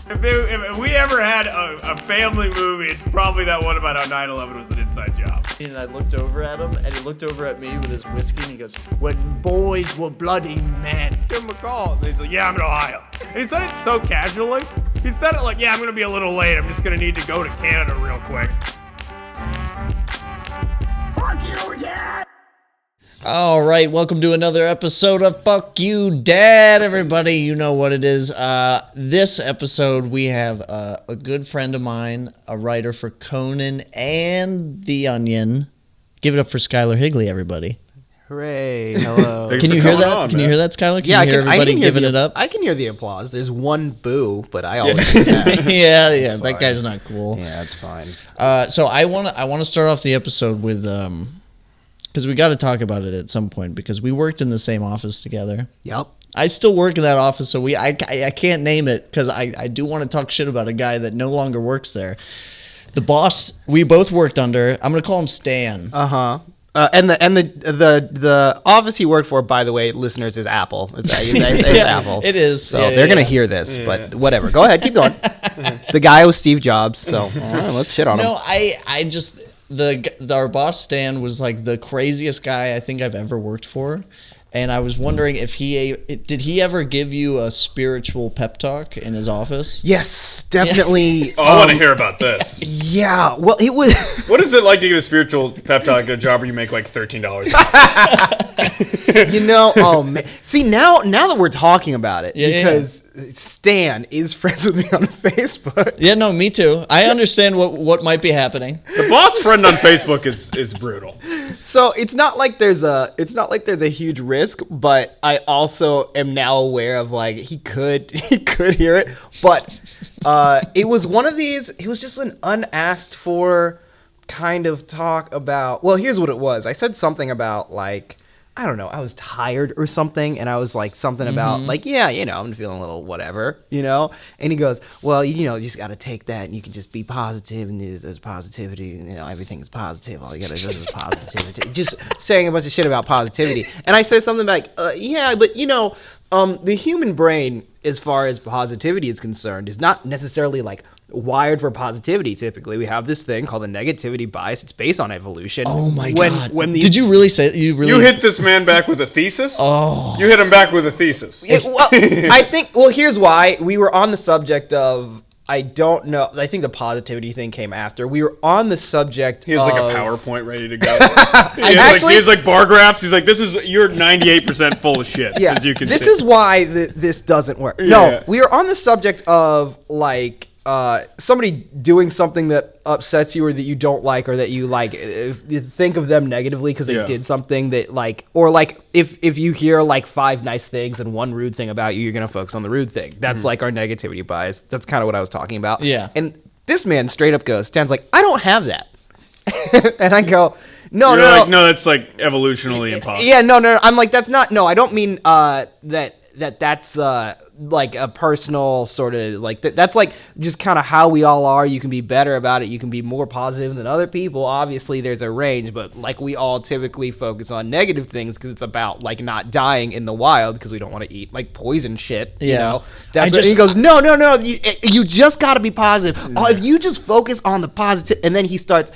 If we ever had a family movie, it's probably that one about how 9/11 was an inside job. And I looked over at him, and he looked over at me with his whiskey, and he goes, "When boys were bloody men." Give him a call. And he's like, "Yeah, I'm in Ohio." And he said it so casually. He said it like, "Yeah, I'm going to be a little late. I'm just going to need to go to Canada real quick." Fuck you, Dad! All right, welcome to another episode of Fuck You, Dad, everybody. You know what it is. This episode, we have a good friend of mine, a writer for Conan and The Onion. Give it up for Skyler Higler, everybody. Hooray! Hello. Can you hear that? Can you hear that, Skyler? Can you hear everybody giving it up? I can hear the applause. There's one boo, but I always do that. Yeah, that guy's not cool. Yeah, that's fine. So I want to start off the episode with because we got to talk about it at some point because we worked in the same office together. Yep. I still work in that office, so I can't name it because I do want to talk shit about a guy that no longer works there. The boss we both worked under, I'm gonna call him Stan. And the office he worked for, by the way, listeners, is Apple. It's Apple. It is. So they're gonna hear this, but whatever. Go ahead, keep going. The guy was Steve Jobs, so let's shit on him. No, I just our boss Stan was like the craziest guy I think I've ever worked for. And I was wondering if did he ever give you a spiritual pep talk in his office? Yes, definitely. Yeah. I want to hear about this. Yeah, well, it was. What is it like to give a spiritual pep talk at a job where you make like $13? Oh man. See, now that we're talking about it, because Stan is friends with me on Facebook. Yeah, no, me too. I understand what might be happening. The boss friend on Facebook is brutal. So it's not like there's a huge risk, but I also am now aware of like he could hear it, but it was one of these. It was just an unasked for kind of talk about. Well, here's what it was. I said something about like, I don't know, I was tired or something, and I was like something about like, I'm feeling a little whatever, and he goes, well, you just got to take that, and you can just be positive, and there's positivity, everything is positive, all you got to do is positivity, just saying a bunch of shit about positivity, and I said something like, but the human brain, as far as positivity is concerned, is not necessarily like wired for positivity. Typically, we have this thing called the negativity bias. It's based on evolution. Oh my god! Did you really say you hit this man back with a thesis? Oh, you hit him back with a thesis. I think. Well, here's why. We were on the subject of. I don't know. I think the positivity thing came after. We were on the subject. He has like a PowerPoint ready to go. He has like bar graphs. He's like, you're 98% full of shit. Yeah. As you can this see. is why this doesn't work. Yeah. No, we were on the subject of like somebody doing something that upsets you or that you don't like or that you like if you think of them negatively because they did something that like, or like if you hear like 5 nice things and 1 rude thing about you, you're going to focus on the rude thing. That's like our negativity bias. That's kind of what I was talking about. Yeah. And this man straight up goes, Stan's like, I don't have that. And I go, no, that's like evolutionally impossible. Yeah, no. I'm like, that's not, no, I don't mean that's like a personal sort of like that's like just kind of how we all are. You can be better about it. You can be more positive than other people. Obviously there's a range, but like we all typically focus on negative things because it's about like not dying in the wild because we don't want to eat like poison shit. That's what he goes, no, you just got to be positive. If you just focus on the positive, and then he starts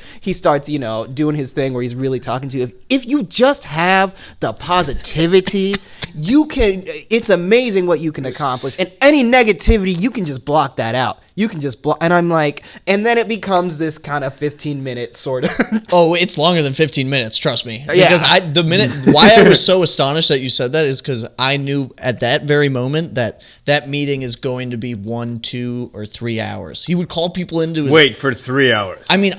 doing his thing where he's really talking to you. If you just have the positivity, it's amazing what you can accomplish. And any negativity, you can just block that out. You can just block. And I'm like, and then it becomes this kind of 15-minute sort of. Oh, it's longer than 15 minutes. Trust me. Yeah. Because why I was so astonished that you said that is because I knew at that very moment that meeting is going to be 1, 2, or 3 hours. He would call people into his. Wait for 3 hours. I mean,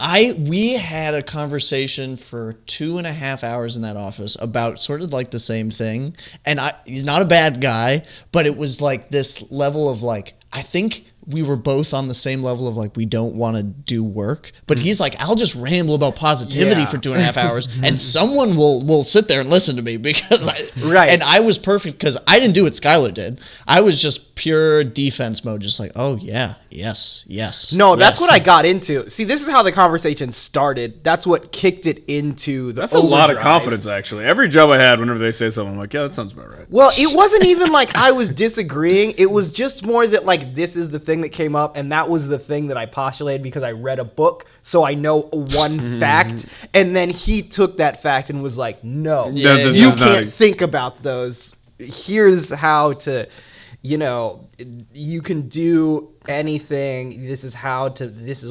we had a conversation for 2.5 hours in that office about sort of like the same thing. And he's not a bad guy, but it was like this level of like, I think we were both on the same level of like, we don't want to do work, but he's like, I'll just ramble about positivity for 2.5 hours and someone will sit there and listen to me because and I was perfect because I didn't do what Skyler did. I was just pure defense mode. Just like, oh yeah, yes. No, that's what I got into. See, this is how the conversation started. That's what kicked it into the That's overdrive. A lot of confidence, actually. Every job I had, whenever they say something, I'm like, yeah, that sounds about right. Well, it wasn't even like I was disagreeing. It was just more that like, this is the thing thing that came up, and that was the thing that I postulated because I read a book, so I know one fact. And then he took that fact and was like, no, you can't think about those. Here's how to, you can do anything. This is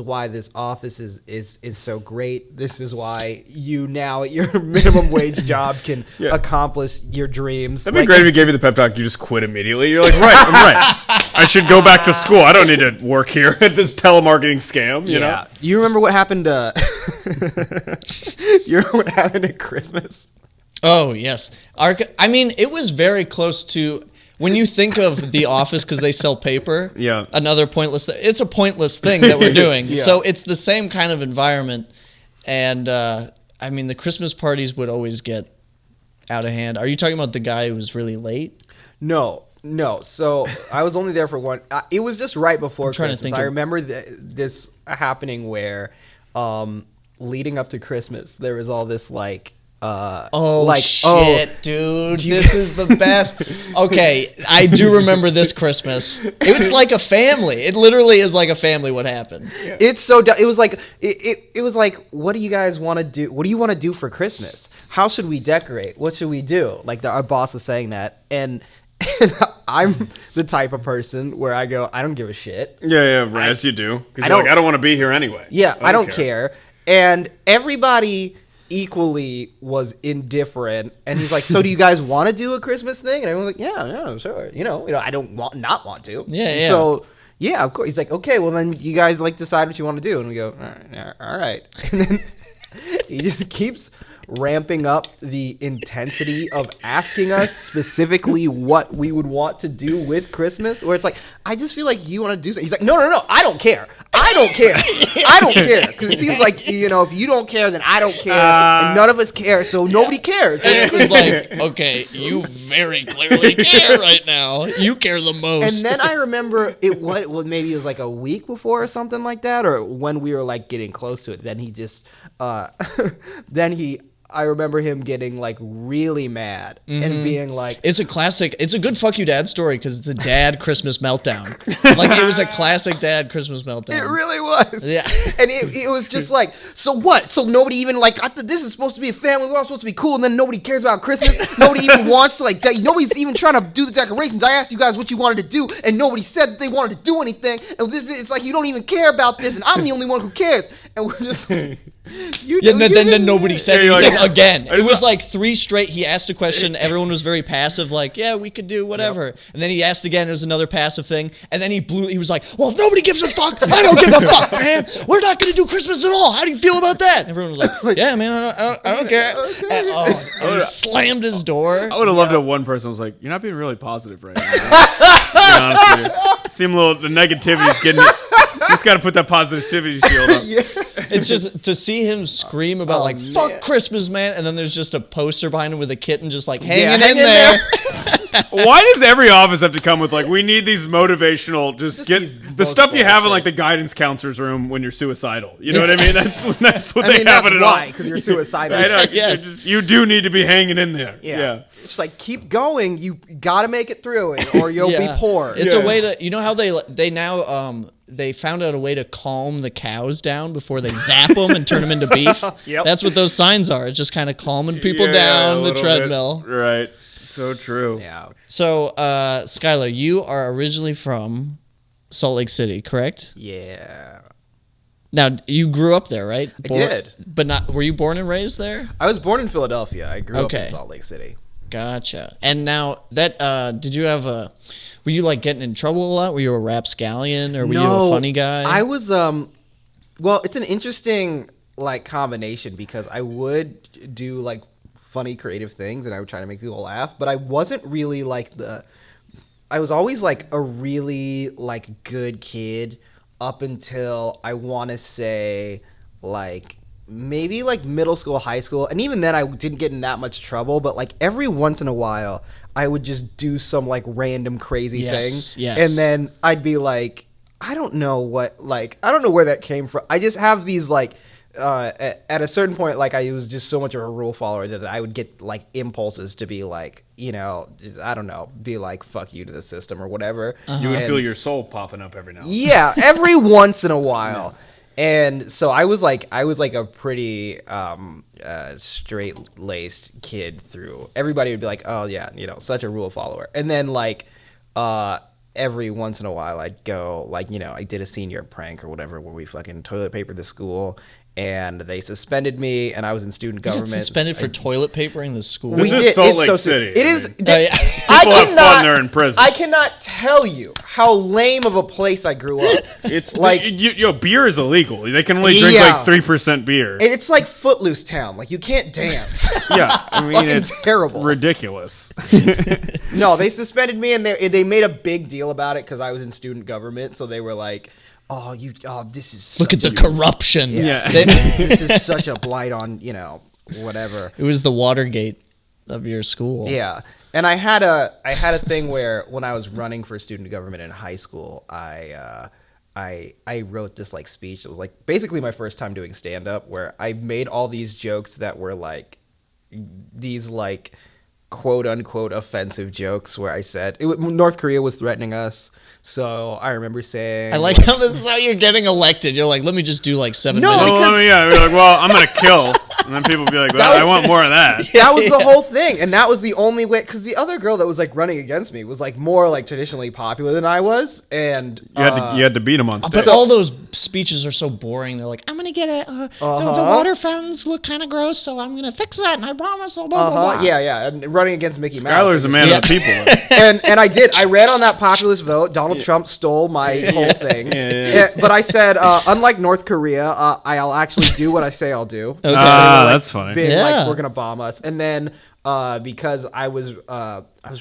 why this office is so great. This is why you now at your minimum wage job can accomplish your dreams. That'd be great if he gave you the pep talk. You just quit immediately. You're like, right, I'm right. I should go back to school. I don't need to work here at this telemarketing scam, you know? You remember what happened at Christmas? Oh, yes. It was very close to... When you think of The Office, because they sell paper, another pointless thing. It's a pointless thing that we're doing. So it's the same kind of environment. And, the Christmas parties would always get out of hand. Are you talking about the guy who was really late? No. So I was only there for one. It was just right before Christmas. I remember this happening where leading up to Christmas, there was all this like... dude, this is the best. Okay, I do remember this Christmas. It was like a family. It literally is like a family what happened. Yeah. It's so it was like it was like, what do you guys want to do? What do you want to do for Christmas? How should we decorate? What should we do? Like our boss was saying that, and I'm the type of person where I go, I don't give a shit. As you do, because you're like, I don't want to be here anyway. I don't care. And everybody equally was indifferent, and he's like, so do you guys want to do a Christmas thing? And everyone's like, yeah, sure. I don't not want to. So of course. He's like, okay, well then you guys like decide what you want to do. And we go, all right. And then he just keeps ramping up the intensity of asking us specifically what we would want to do with Christmas, where it's like, I just feel like you want to do something. He's like, no, I don't care. Because it seems like, if you don't care, then I don't care. And none of us care, so nobody cares. And it was like, okay, you very clearly care right now. You care the most. And then I remember maybe it was like a week before or something like that, or when we were like getting close to it, then he just, I remember him getting like really mad and being like, it's a good fuck you dad story because it's a dad Christmas meltdown. Like it was a classic dad Christmas meltdown. It really was. Yeah. And it was just like, so what? So nobody even like, I thought this is supposed to be a family. We're all supposed to be cool. And then nobody cares about Christmas. Nobody even wants to nobody's even trying to do the decorations. I asked you guys what you wanted to do and nobody said that they wanted to do anything. And it's like, you don't even care about this. And I'm the only one who cares. And we're just like, then nobody said anything again. It was like 3 straight. He asked a question. Everyone was very passive, like, yeah, we could do whatever. Yep. And then he asked again. It was another passive thing. And then he was like, well, if nobody gives a fuck, I don't give a fuck, man. We're not going to do Christmas at all. How do you feel about that? And everyone was like, yeah, man, I don't care. And he slammed his door. I would have loved it. One person was like, you're not being really positive right now. To be honest with you. Seem the negativity's getting you. Just got to put that positivity shield up. It's just to see him scream about fuck Christmas, man, and then there's just a poster behind him with a kitten just like hanging in there. Why does every office have to come with we need these motivational, just get the stuff you have in the guidance counselor's room when you're suicidal. You know what I mean? That's what they have it all. Because you're suicidal. I know. Yes. You do need to be hanging in there. Yeah. It's like, keep going. You got to make it through it or you'll be poor. It's a way to, how they now, they found out a way to calm the cows down before they zap them and turn them into beef. Yep. That's what those signs are. It's just kind of calming people down the treadmill. Bit. Right. So true. Yeah. So, Skyler, you are originally from Salt Lake City, correct? Yeah. Now, you grew up there, right? I did. But were you born and raised there? I was born in Philadelphia. I grew up in Salt Lake City. Gotcha. And now that did you have were you getting in trouble a lot? Were you a rapscallion or were you a funny guy? I was well, it's an interesting combination because I would do funny creative things and I would try to make people laugh, but I wasn't really I was always a really good kid up until I want to say maybe middle school, high school, and even then I didn't get in that much trouble, but every once in a while I would just do some random crazy thing. Yes. And then I'd be I don't know what I don't know where that came from. I just have these at a certain point, like I was just so much of a rule follower that I would get like impulses to be like, I don't know, be like, fuck you to the system or whatever. You would feel your soul popping up every now and then. Yeah, every once in a while. And so I was like a pretty straight-laced kid through. Everybody would be like, oh yeah, such a rule follower. And then like every once in a while I'd go like, I did a senior prank or whatever where we fucking toilet papered the school. And they suspended me, and I was in student government. Suspended for toilet papering the school. This is Salt Lake City. It is. People have fun there in prison. I cannot tell you how lame of a place I grew up. It's like beer is illegal. They can only drink like 3% beer. And it's like Footloose Town. Like you can't dance. Yeah, I mean it's terrible, ridiculous. No, they suspended me, and they made a big deal about it because I was in student government. So they were like, oh, this is look at the corruption. Yeah. This is such a blight on, whatever. It was the Watergate of your school. Yeah. And I had a thing where when I was running for student government in high school, I wrote this like speech that was like basically my first time doing stand up, where I made all these jokes that were like these like quote unquote offensive jokes where I said North Korea was threatening us. So I remember saying, I like how this is how you're getting elected. You're like, let me just do like 7 minutes. Yeah, we're like, well, I'm gonna kill, and then people be like, well, I want more of that. That was the whole thing, and that was the only way. Because the other girl that was like running against me was like more like traditionally popular than I was, and you had to beat him on stage. But all those speeches are so boring. They're like, I'm gonna get the water fountains look kind of gross, so I'm gonna fix that, and I promise. Blah blah blah. Yeah, and running against Mickey Mouse. Skyler's a man of the people. and I did. I ran on that populist vote. Donald Trump stole my whole thing. But I said, unlike North Korea, I'll actually do what I say I'll do. Okay. That's funny. Like, we're gonna bomb us, and then because I was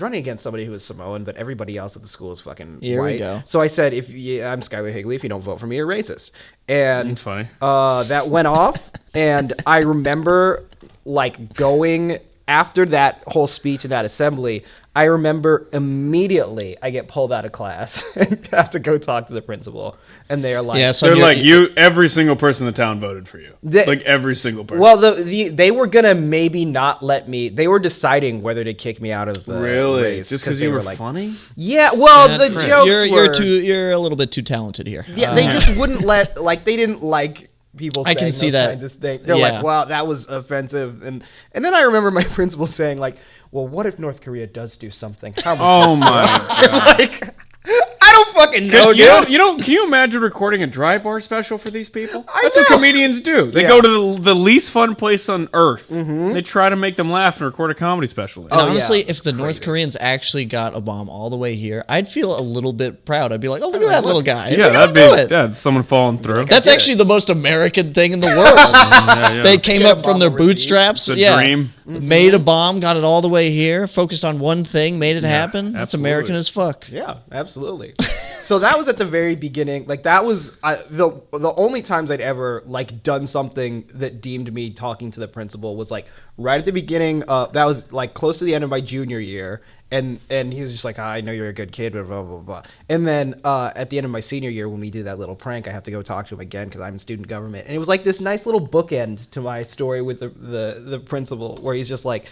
running against somebody who was Samoan, but everybody else at the school is fucking Here white. we go. So I said, I'm Skyler Higley. If you don't vote for me, you're racist. And That's funny. That went off, and I remember like going after that whole speech in that assembly. I remember immediately I get pulled out of class and have to go talk to the principal, and they're like, they're like, every single person in the town voted for you, like every single person. Well, they were gonna maybe not let me. They were deciding whether to kick me out of the race just because you were like, funny. Yeah, well, the jokes you're a little bit too talented here. Yeah, they just wouldn't let they didn't like people saying can see those that. kinds of things. They're like, wow, that was offensive, and then I remember my principal saying like, well, what if North Korea does do something? Oh my god! Like, I don't fucking know, dude. Can you imagine recording a dry bar special for these people? That's know. what comedians do. They go to the least fun place on earth. They try to make them laugh and record a comedy special. And honestly, if the North Koreans actually got a bomb all the way here, I'd feel a little bit proud. I'd be like, oh, look at that little guy. Yeah, that'd be someone falling through. That's actually the most American thing in the world. They came up from their bootstraps. It's a dream. Made a bomb, got it all the way here, focused on one thing, made it happen. That's American as fuck. Yeah, absolutely. So that was at the very beginning. Like that was the only times I'd ever like done something that deemed me talking to the principal was like right at the beginning. That was like close to the end of my junior year, and he was just like, I know you're a good kid, blah blah blah blah. And then at the end of my senior year, when we did that little prank, I have to go talk to him again because I'm in student government, and it was like this nice little bookend to my story with the principal, where he's just like,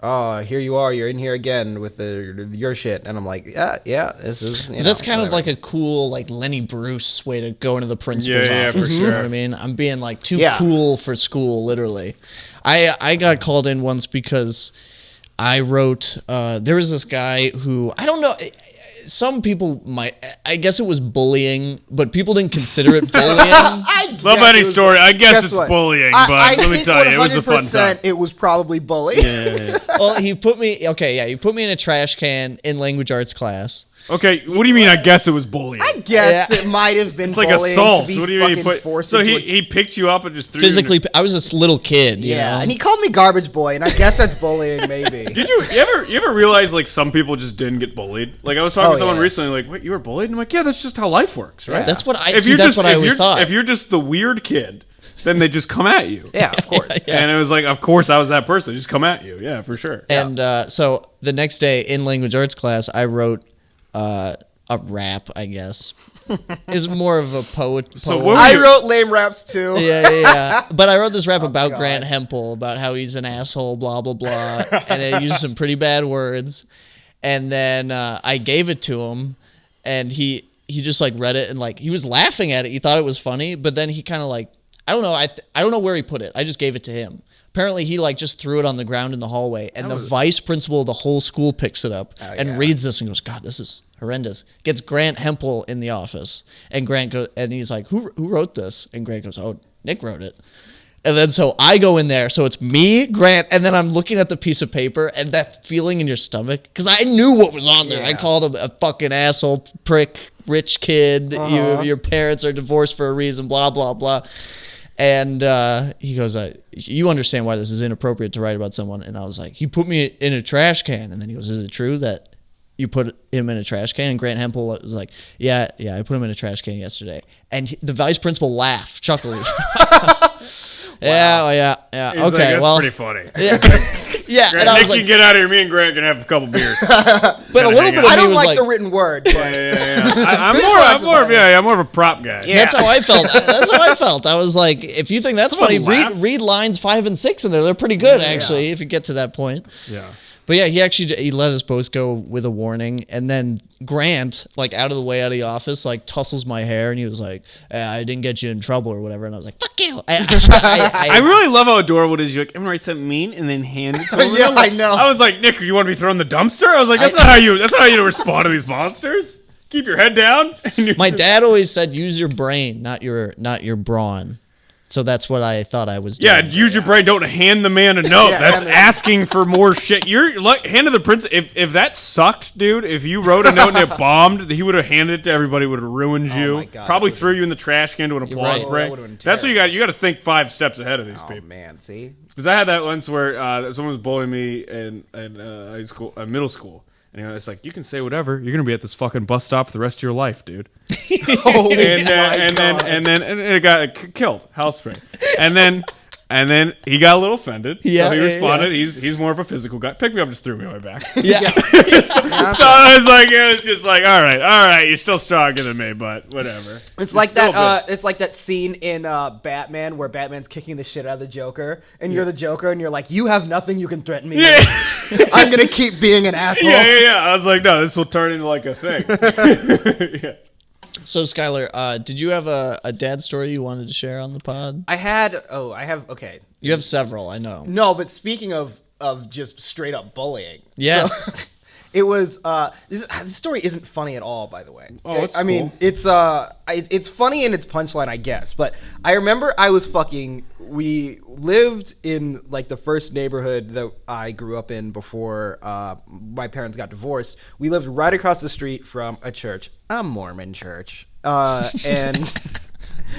oh, here you are, you're in here again with your shit. And I'm like, yeah, this is, that's kind of like a cool, like Lenny Bruce way to go into the principal's office. For sure. You know what I mean? I'm being like too cool for school, literally. I got called in once because I wrote, there was this guy who, I don't know, some people might, I guess it was bullying, but people didn't consider it bullying. Love any story. I guess it's bullying, but let me tell you, it was a fun time. It was probably bullying. Yeah. Well, he put me in a trash can in language arts class. Okay, what do you mean? I guess it was bullying. I guess it might have been. It's like bullying assault. To be What do you mean? So he picked you up and just threw physically. you I was this little kid. You know? and he called me garbage boy, and I guess that's bullying, maybe. Did you ever realize like some people just didn't get bullied? Like I was talking to someone recently, like, "What, you were bullied?" And I'm like, "Yeah, that's just how life works, right?" That's what I see. That's what I always thought. If you're just the weird kid, then they just come at you. Yeah, of course. And it was like, of course, I was that person. They just come at you. Yeah, for sure. And so the next day in language arts class, I wrote. a rap, I guess. Is more of a poet. So poem. what I wrote lame raps too. Yeah. But I wrote this rap about God. Grant Hempel, about how he's an asshole, blah, blah, blah. And it used some pretty bad words. And then I gave it to him, and he just, like, read it, and, like, he was laughing at it. He thought it was funny, but then he kind of, like, I don't know. I don't know where he put it. I just gave it to him. Apparently, he, like, just threw it on the ground in the hallway, and the vice principal of the whole school picks it up and reads this and goes, God, this is horrendous. Gets Grant Hempel in the office, and Grant goes, and he's like, who wrote this? And Grant goes, oh, Nick wrote it. And then so I go in there, so it's me, Grant, and then I'm looking at the piece of paper, and that feeling in your stomach, because I knew what was on there. I called him a fucking asshole, prick, rich kid. Your parents are divorced for a reason, blah, blah, blah. And he goes, you understand why this is inappropriate to write about someone? And I was like, he put me in a trash can. And then he goes, is it true that you put him in a trash can? And Grant Hempel was like, yeah, I put him in a trash can yesterday. And the vice principal laughed, chuckling. Yeah. He's Okay, like, well, that's pretty funny. yeah. Grant, And I Nick was like, can get out of here. Me and Grant can have a couple beers. but a little bit of I me don't was like like, the written word. But Yeah. I'm more of a prop guy. That's how I felt. That's how I felt. I was like, if you think that's funny, Someone laugh. read lines 5 and 6 in there. They're pretty good, actually, if you get to that point. Yeah. But yeah, he let us both go with a warning, and then Grant, like, out of the way, out of the office, like, tussles my hair, and he was like, I didn't get you in trouble or whatever, and I was like, fuck you. I really love how adorable it is. You're like, I'm gonna write something mean and then hand it to him. Yeah, I know. I was like, Nick, you want to be thrown in the dumpster? I was like, that's not how you respond to these monsters. Keep your head down. My dad always said, use your brain, not your brawn. So that's what I thought I was doing. Yeah, use your brain. Don't hand the man a note. That's asking for more shit. You're like, hand to the prince. If that sucked, dude, if you wrote a note and it bombed, he would have handed it to everybody, would have ruined you. my God, Probably threw you in the trash can to an applause right. break. That would've been That's what you got. You got to think 5 steps ahead of these oh people. man, see. Because I had that once where someone was bullying me in high school, middle school. And it's like, you can say whatever. You're gonna be at this fucking bus stop for the rest of your life, dude. and then it got killed, house spray. And then he got a little offended. Yeah, so he responded. yeah. He's more of a physical guy. Picked me up, just threw me on my back. Yeah. So I was like, it was just like, all right, you're still stronger than me, but whatever. It's like that. It's like that scene in Batman where Batman's kicking the shit out of the Joker, and you're the Joker, and you're like, you have nothing you can threaten me with. I'm gonna keep being an asshole. Yeah. I was like, no, this will turn into like a thing. Yeah. So, Skyler, did you have a dad story you wanted to share on the pod? I have. Okay. You have several, I know. No, but speaking of just straight up bullying. Yes. So, it was this story isn't funny at all, by the way. Oh, it's I mean, cool. it's funny in its punchline, I guess. But I remember we lived in like the first neighborhood that I grew up in before my parents got divorced. We lived right across the street from a church, a Mormon church, and.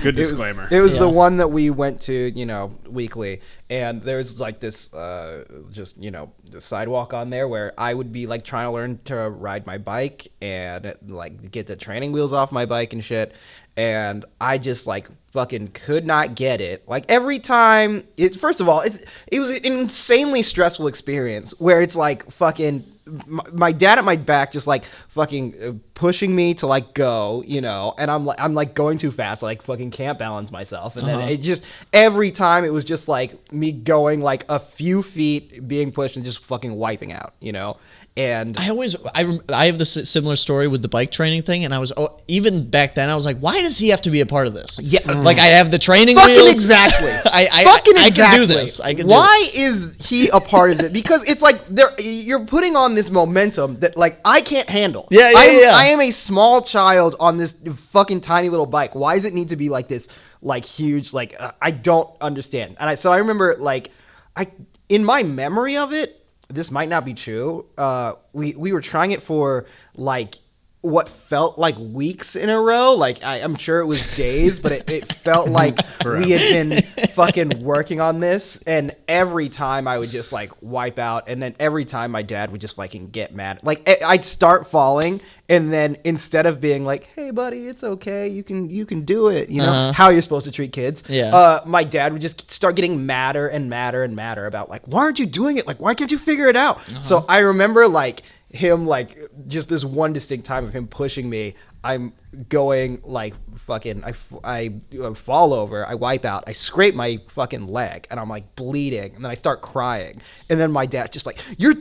Good disclaimer. It was the one that we went to, weekly, and there's like this, the sidewalk on there where I would be like trying to learn to ride my bike and like get the training wheels off my bike and shit, and I just like fucking could not get it. Like every time, first of all, it was an insanely stressful experience where it's like fucking. My dad at my back just like fucking pushing me to like go, and I'm like going too fast, I like fucking can't balance myself, and then it just every time it was just like me going like a few feet, being pushed and just fucking wiping out, And I have this similar story with the bike training thing, and I was even back then I was like, why does he have to be a part of this? Yeah, like I have the training fucking wheels. exactly. I can do this. Why is he a part of it? Because it's like you're putting on this momentum that like I can't handle. Yeah. I am a small child on this fucking tiny little bike. Why does it need to be like this, like huge? Like I don't understand. And so I remember like in my memory of it. This might not be true. We were trying it for like what felt like weeks in a row. Like I'm sure it was days, but it felt like we had been fucking working on this. And every time I would just like wipe out, and then every time my dad would just fucking get mad. Like I'd start falling, and then instead of being like, "Hey, buddy, it's okay. You can do it," how you're supposed to treat kids. Yeah. My dad would just start getting madder and madder and madder about like, why aren't you doing it? Like, why can't you figure it out? So I remember like him like just this one distinct time of him pushing me. I'm going like fucking. I fall over. I wipe out. I scrape my fucking leg, and I'm like bleeding. And then I start crying. And then my dad's just like, "You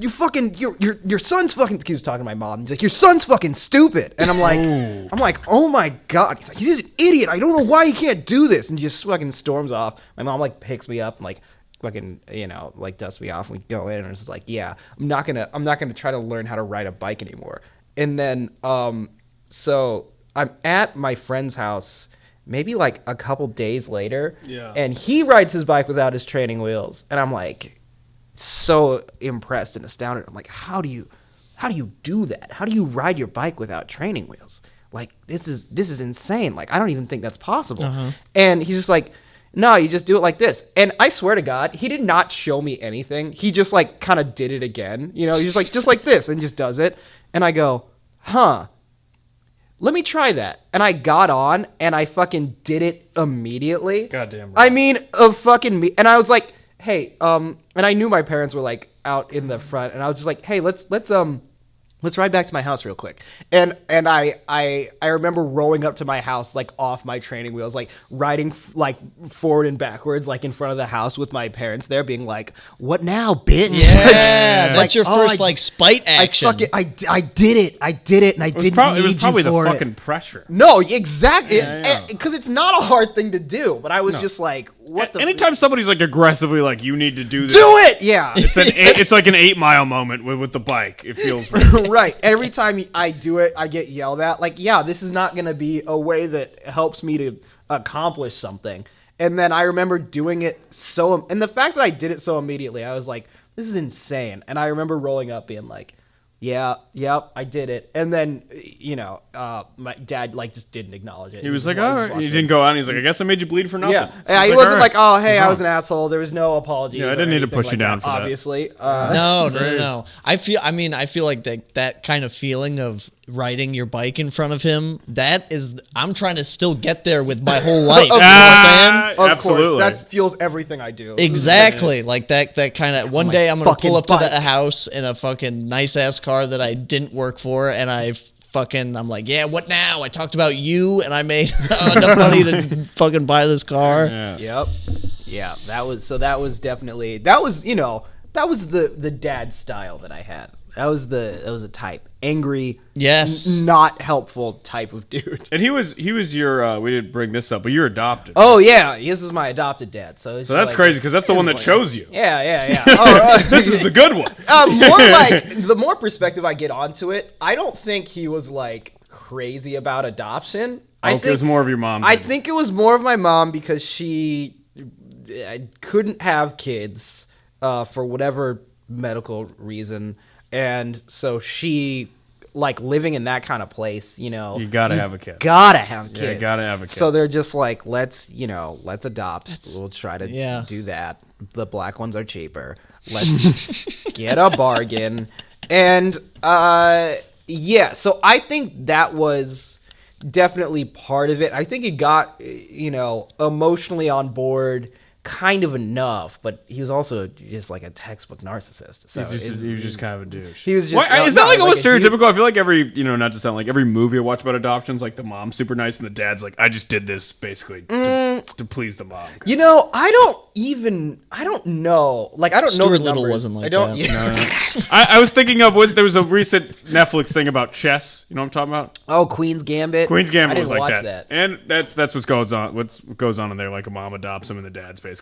fucking your son's fucking." He was talking to my mom. He's like, "Your son's fucking stupid." And I'm like, "Oh my god." He's like, "He's an idiot. I don't know why he can't do this." And just fucking storms off. My mom like picks me up and like fucking like dusts me off. And we go in, and it's like, "Yeah, I'm not gonna try to learn how to ride a bike anymore." And then, so I'm at my friend's house maybe like a couple days later, and he rides his bike without his training wheels. And I'm like so impressed and astounded. I'm like, how do you do that? How do you ride your bike without training wheels? Like, this is insane. Like, I don't even think that's possible. And he's just like, no, you just do it like this. And I swear to God, he did not show me anything. He just like kind of did it again. He's just like this and just does it. And I go, huh, let me try that. And I got on and I fucking did it immediately. Goddamn right. I mean, and I was like, hey, and I knew my parents were like out in the front, and I was just like, hey, let's ride back to my house real quick. And I remember rolling up to my house like off my training wheels, like riding like forward and backwards, like in front of the house with my parents there, being like, "What now, bitch?" Yeah, that's your first like spite action. I did it, and I didn't need you for it. It was probably the fucking pressure. No, exactly, Yeah. because it's not a hard thing to do. But I was just like, "What the?" Anytime somebody's like aggressively like, "You need to do this," do it. Yeah, it's like an 8 Mile moment with the bike. It feels right. Right. Every time I do it, I get yelled at. Like, yeah, this is not going to be a way that helps me to accomplish something. And then I remember doing it and the fact that I did it so immediately, I was like, this is insane. And I remember rolling up being like, yeah, yep, I did it. And then, my dad like just didn't acknowledge it. He was like, all right. He didn't go out. And he's like, I guess I made you bleed for nothing. Yeah. He wasn't like, oh, hey, I was an asshole. There was no apologies. Yeah, I didn't need to push you down that, for that. obviously. No. I feel like that kind of feeling of riding your bike in front of him, I'm trying to still get there with my whole life. You know what I'm saying? Of Absolutely. course. That fuels everything I do. Exactly. Like that kind of, one day I'm going to pull up to the house in a fucking nice ass car that I didn't work for, and I'm like, yeah, what now? I talked about you, and I made enough money to fucking buy this car. Yeah. Yep. Yeah, that was definitely the dad style that I had. That was a type. Angry, yes, not helpful type of dude. And he was your we didn't bring this up, but you're adopted. Oh yeah, this is my adopted dad. So that's like, crazy because that's the one that chose you. Yeah. Oh, This is the good one. More like the more perspective I get onto it, I don't think he was like crazy about adoption. I think it was more of your mom. I think it was more of my mom because she couldn't have kids for whatever medical reason. And so she, like, living in that kind of place, you gotta have a kid. Gotta have kids. Yeah, you gotta have a kid. So they're just like, let's adopt. We'll try to do that. The black ones are cheaper. Let's get a bargain. And, so I think that was definitely part of it. I think he got, emotionally on board kind of enough, but he was also just like a textbook narcissist. So he was just kind of a douche. He was just. Is that like almost stereotypical? I feel like every, not to sound like every movie I watch about adoptions, like the mom's super nice and the dad's like, I just did this basically to please the mom. I don't know. Like, I don't know Stuart the Little numbers. wasn't like I don't. that. No. I was thinking of there was a recent Netflix thing about chess. You know what I'm talking about? Oh, Queen's Gambit. Queen's Gambit I was didn't like watch that. And that's what goes on. What goes on in there? Like a mom adopts him and the dad's basically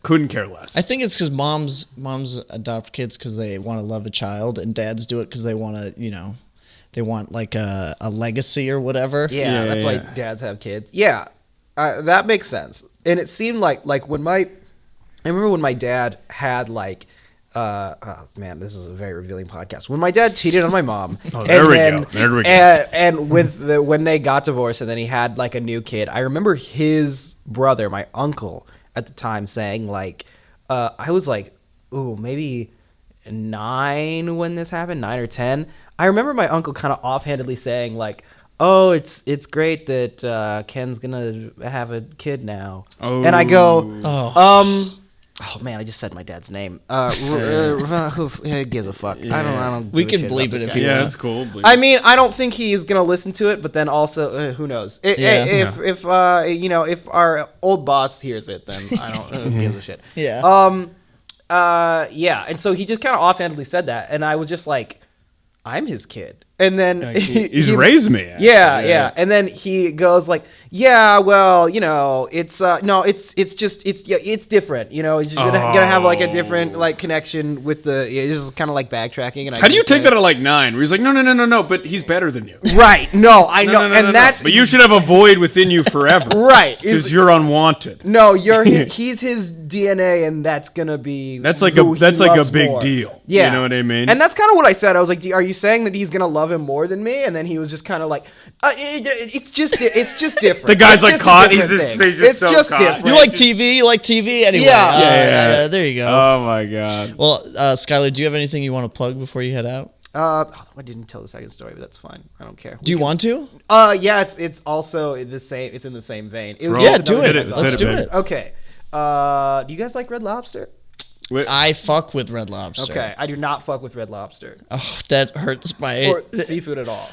couldn't care less. I think it's because moms adopt kids because they want to love a child, and dads do it because they want to, they want like a legacy or whatever. Yeah, that's why dads have kids. Yeah, that makes sense. And it seemed like when I remember when my dad had like, oh man, this is a very revealing podcast. When my dad cheated on my mom, There we go. And when they got divorced, and then he had like a new kid, I remember his brother, my uncle at the time, saying like, I was like, ooh, maybe 9 when this happened, 9 or 10. I remember my uncle kind of offhandedly saying like, oh, it's great that Ken's gonna have a kid now. Oh. And I go, Oh man, I just said my dad's name. Who gives a fuck? I don't. We give a can shit bleep about this it if guy. you Yeah, want. that's cool. I mean, I don't think he's gonna listen to it, but then also, who knows? If our old boss hears it, then I don't who gives a shit. Yeah. Yeah, and so he just kind of offhandedly said that, and I was just like, I'm his kid. And then he's raised me. Actually. Yeah. And then he goes like, yeah, well, it's it's different. It's just gonna have like a different like connection with the. It's just kind of like backtracking. And How do you take that at like 9? Where he's like, no, but he's better than you. Right? No, I know, and that's. But you should have a void within you forever. Right? Because you're unwanted. No, he's his DNA, and that's gonna be. That's like who a he loves big more. deal. Yeah, you know what I mean. And that's kind of what I said. I was like, are you saying that he's gonna love him more than me? And then he was just kind of like, it's just different. The guy's It's like just a caught. different He's thing. just so just caught. different. You like TV? You like TV anyway. Yeah. There you go. Oh my god. Well, Skyler, do you have anything you want to plug before you head out? I didn't tell the second story, but that's fine. I don't care. Do you want to? Yeah, it's also the same. It's in the same vein. It was Roll. Yeah, just do another it. Red Let's do baby. it. Okay. Do you guys like Red Lobster? I fuck with Red Lobster. Okay, I do not fuck with Red Lobster Oh, that hurts my. or seafood at all.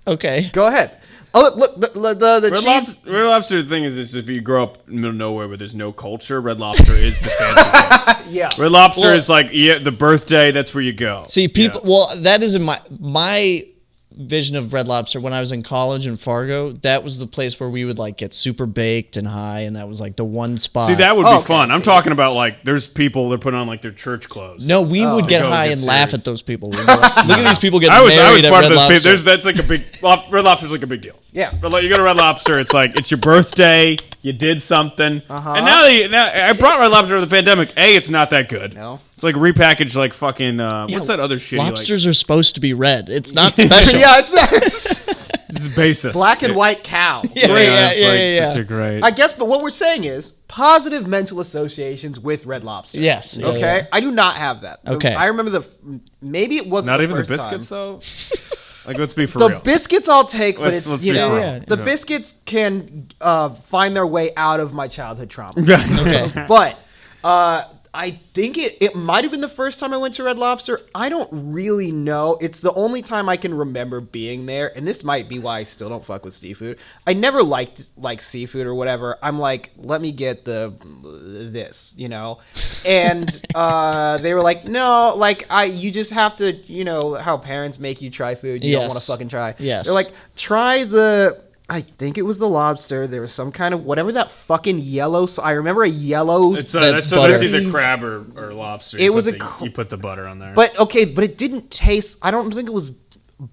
Okay. Go ahead. Oh, look, the cheese. Red Lobster thing is just if you grow up in the middle of nowhere where there's no culture, Red Lobster is the fancy thing. Yeah. Red Lobster is like the birthday. That's where you go. See, people. Yeah. Well, that is in my vision of Red Lobster when I was in college in Fargo. That was the place where we would like get super baked and high, and that was like the one spot. See, that would Oh, be okay, fun. I'm see. talking about like there's people that put on like their church clothes. No, we would get Go high get and laugh serious. at those people. We'd be like, look at these people getting I was married at part Red of Lobster. those. That's like a big Red Lobster's like a big deal. Yeah. But like you go to Red Lobster, it's like it's your birthday. You did something, and now I brought Red Lobster over the pandemic. It's not that good. No. It's like repackaged like fucking. What's that other shit? Lobsters are supposed to be red. It's not special. Yeah, it's It's basis. black and white cow. Yeah, Great. yeah. Such a great. I guess, but what we're saying is positive mental associations with Red Lobster. Yes. Yeah, Okay, yeah. I do not have that. Okay. I remember maybe it wasn't Not the even the first biscuits time. though. Like let's be for The real. biscuits I'll take, but Let's it's be for real. Yeah. the biscuits can find their way out of my childhood trauma. Okay. But I think it might have been the first time I went to Red Lobster. I don't really know. It's the only time I can remember being there, and this might be why I still don't fuck with seafood. I never liked like seafood or whatever. I'm like, let me get this, And they were like, no, like you just have to, how parents make you try food you don't want to fucking try. Yes. They're like, try I think it was the lobster. There was some kind of whatever that fucking yellow. So I remember a yellow. It's That's that's butter. either crab or lobster. It was you put the butter on there. But it didn't taste. I don't think it was,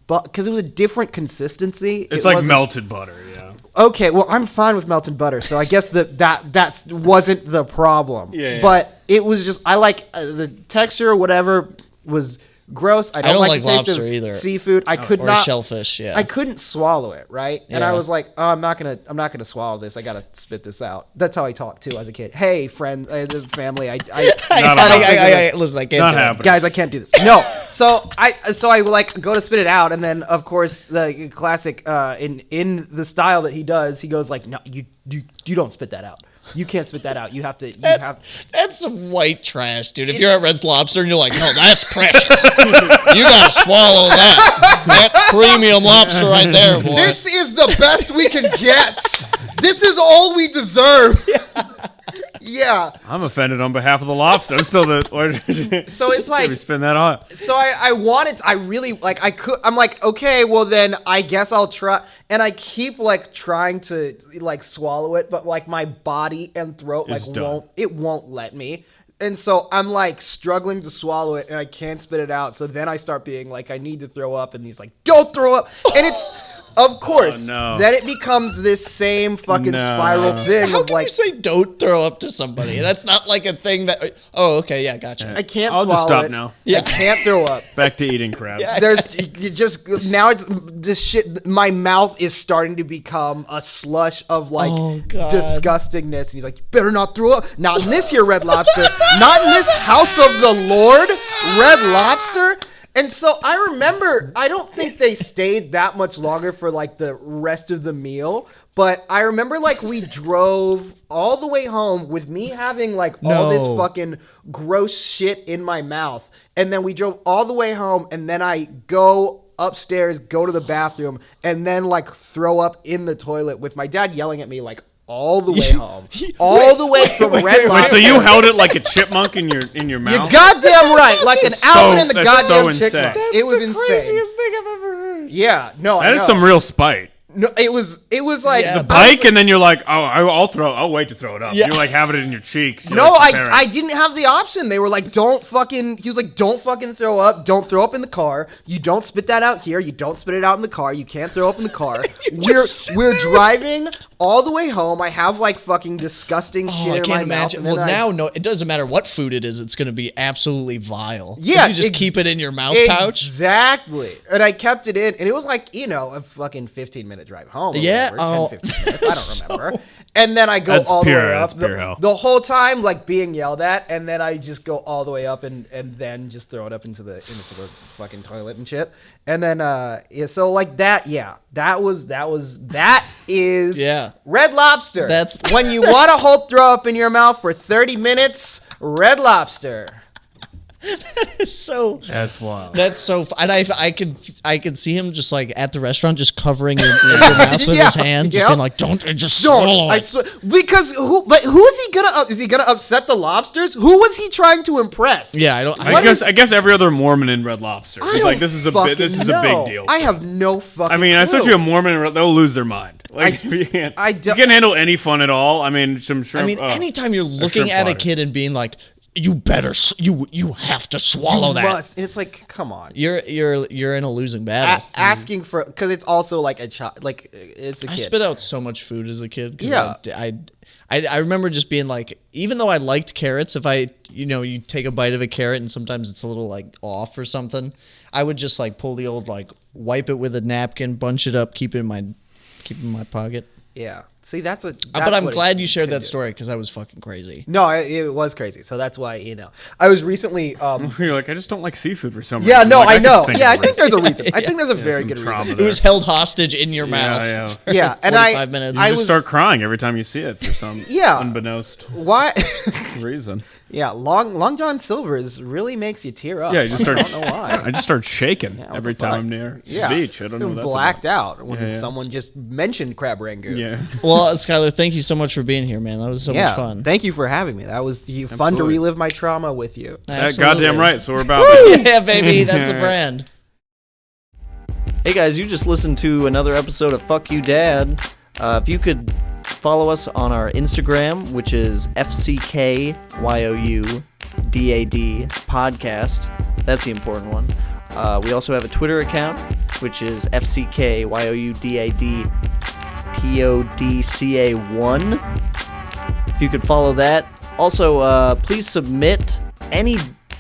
because it was a different consistency. It's It like wasn't- melted butter. Yeah. Okay, well I'm fine with melted butter, so I guess that wasn't the problem. Yeah. But it was just I like the texture or whatever was gross. I don't like the taste lobster of either. seafood. I could Or not shellfish, yeah. I couldn't swallow it, right? And I Yeah. was like, oh, I'm not gonna swallow this. I gotta spit this out. That's how I talked too as a kid. Hey, friend, the family. Not happening. Listen, I can't Not do it. happening. Guys, I can't do this. No. So I like go to spit it out, and then of course the classic in the style that he does, he goes like, no, you don't spit that out. You can't spit that out. You have to. That's some white trash, dude. If you're at Red Lobster and you're like, no, that's precious. You gotta swallow that. That's premium lobster right there, boy. This is the best we can get. This is all we deserve. Yeah. I'm offended on behalf of the lobster. I'm still the. So it's like. We spin that on. So I really like I'm like, okay, well then I guess I'll try, and I keep like trying to like swallow it, but like my body and throat like It's done. won't let me. And so I'm like struggling to swallow it, and I can't spit it out. So then I start being like, I need to throw up, and he's like, don't throw up. And it's of course no. then it becomes this same fucking No. spiral thing How of can like you say don't throw up to somebody? That's not like a thing that. Oh, okay, yeah, gotcha. I can't I'll just swallow stop it. now. Yeah. I can't throw up. Back to eating crab. There's you just now it's this shit. My mouth is starting to become a slush of like Oh, God. disgustingness, and he's like, "You better not throw up. Not in this here, Red Lobster. Not in this house of the Lord, Red Lobster." And so I remember, I don't think they stayed that much longer for like the rest of the meal, but I remember like we drove all the way home with me having like all this fucking gross shit in my mouth. And then we drove all the way home, and then I go upstairs, go to the bathroom, and then like throw up in the toilet with my dad yelling at me like all the way home. All the way from Red Lobster. Wait, so you held it like a chipmunk in your mouth? You're goddamn right. Like an Alvin and the goddamn so chipmunk. insane. It was insane. Craziest thing I've ever heard. Yeah, no, That I is know. some real spite. No, it was like Yeah, the Bike, and then you're like, oh, I'll wait to throw it up. Yeah. You're like having it in your cheeks. You're No, like the I parent. didn't have the option. They were like, he was like, don't fucking throw up. Don't throw up in the car. You don't spit that out here. You don't spit it out in the car. You can't throw up in the car. we're driving all the way home. I have like fucking disgusting shit I in my can't imagine. mouth. Well, now, no, it doesn't matter what food it is. It's going to be absolutely vile. Yeah, If you just keep it in your mouth pouch. Exactly. And I kept it in, and it was like, a fucking 15-minute drive home. Or Yeah, whatever, 10, 15 minutes. I don't remember. And then I go That's all the pure- way up. that's pure hell. The whole time, like being yelled at, and then I just go all the way up and then just throw it up into the fucking toilet and shit. And then so like that, that is Yeah. Red Lobster. That's- when you want to hold throw up in your mouth for 30 minutes, Red Lobster. So That's wild. that's so. And I could see him just like at the restaurant, just covering your mouth with his hand, just yeah. being like, "Don't just swallow I it." swear, because who is he gonna? Is he gonna upset the lobsters? Who was he trying to impress? Yeah, I don't. I guess every other Mormon in Red Lobster. I It's don't like this is a fucking big know. deal. I have no fucking. I mean, clue. especially a Mormon, in they'll lose their mind. Like I- you can't, I you don't- can't handle any fun at all. I mean, some shrimp. I mean, anytime you're looking shrimp at a water. kid and being like, "You better, you have to swallow that." Must. And it's like, come on. You're in a losing battle. Asking for, because it's also like a child, like it's a kid. I spit out so much food as a kid. 'Cause Yeah. I remember just being like, even though I liked carrots, if I, you take a bite of a carrot and sometimes it's a little like off or something, I would just like pull the old like wipe it with a napkin, bunch it up, keep it in my pocket. Yeah. See, that's a. But I'm what glad it you shared can that do. story because that was fucking crazy. No, it was crazy. So that's why I was recently. You're like, I just don't like seafood for some Yeah, reason. no, Like, I could know. think Yeah, I of a think there's a reason. reason. I think there's a very Some good trauma reason. It was held hostage in your mouth. Yeah. Yeah, and 45 minutes. You I just was start crying every time you see it for some unbeknownst why. reason. Yeah, Long John Silver's really makes you tear up. Yeah, you just start. I don't know why. I just start shaking what every the fuck? time I'm near Yeah, the beach. I don't know what that's blacked out when Yeah. someone just mentioned crab rangoon. Yeah. Well, Skyler, thank you so much for being here, man. That was so much fun. Thank you for having me. That was fun to Absolutely. relive my trauma with you. That goddamn right. So we're about. Yeah, baby, that's the brand. Hey guys, you just listened to another episode of Fuck You Dad. If you could follow us on our Instagram, which is FCKYOUDAD podcast. That's the important one. We also have a Twitter account, which is FCKYOUDADPODCA1. If you could follow that. Also, please submit any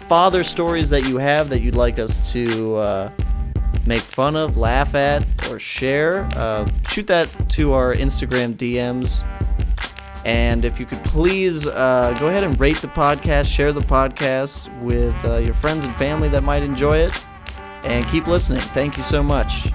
father stories that you have that you'd like us to make fun of, laugh at, or share. Shoot that to our Instagram DMs. And if you could please go ahead and rate the podcast, share the podcast with your friends and family that might enjoy it, and keep listening. Thank you so much.